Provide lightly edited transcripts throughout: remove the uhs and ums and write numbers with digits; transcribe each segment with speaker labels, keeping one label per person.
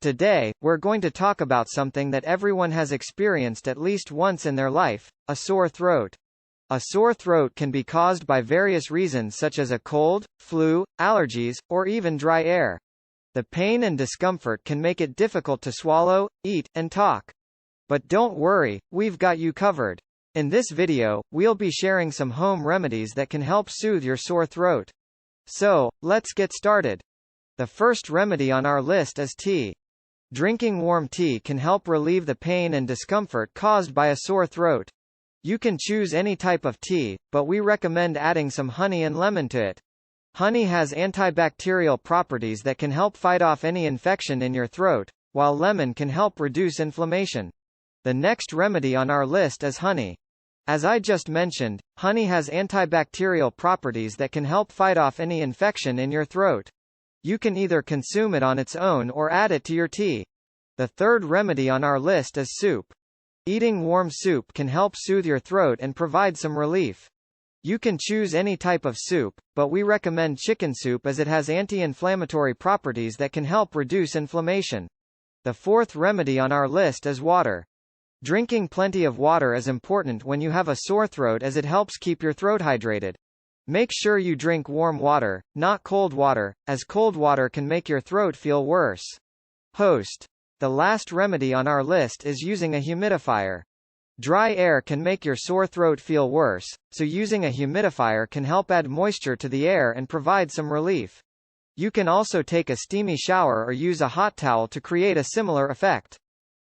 Speaker 1: Today, we're going to talk about something that everyone has experienced at least once in their life, a sore throat. A sore throat can be caused by various reasons such as a cold, flu, allergies, or even dry air. The pain and discomfort can make it difficult to swallow, eat, and talk. But don't worry, we've got you covered. In this video, we'll be sharing some home remedies that can help soothe your sore throat. So, let's get started. The first remedy on our list is tea. Drinking warm tea can help relieve the pain and discomfort caused by a sore throat. You can choose any type of tea, but we recommend adding some honey and lemon to it. Honey has antibacterial properties that can help fight off any infection in your throat, while lemon can help reduce inflammation. The next remedy on our list is honey. As I just mentioned, honey has antibacterial properties that can help fight off any infection in your throat. You can either consume it on its own or add it to your tea. The third remedy on our list is soup. Eating warm soup can help soothe your throat and provide some relief. You can choose any type of soup, but we recommend chicken soup as it has anti-inflammatory properties that can help reduce inflammation. The fourth remedy on our list is water. Drinking plenty of water is important when you have a sore throat as it helps keep your throat hydrated. Make sure you drink warm water, not cold water, as cold water can make your throat feel worse. Host. The last remedy on our list is using a humidifier. Dry air can make your sore throat feel worse, so using a humidifier can help add moisture to the air and provide some relief. You can also take a steamy shower or use a hot towel to create a similar effect.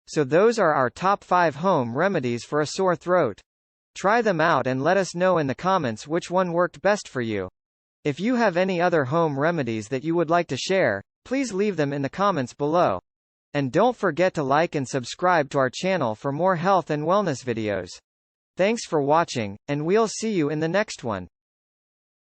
Speaker 1: So those are our top 5 home remedies for a sore throat. Try them out and let us know in the comments which one worked best for you. If you have any other home remedies that you would like to share, please leave them in the comments below. And don't forget to like and subscribe to our channel for more health and wellness videos. Thanks for watching, and we'll see you in the next one.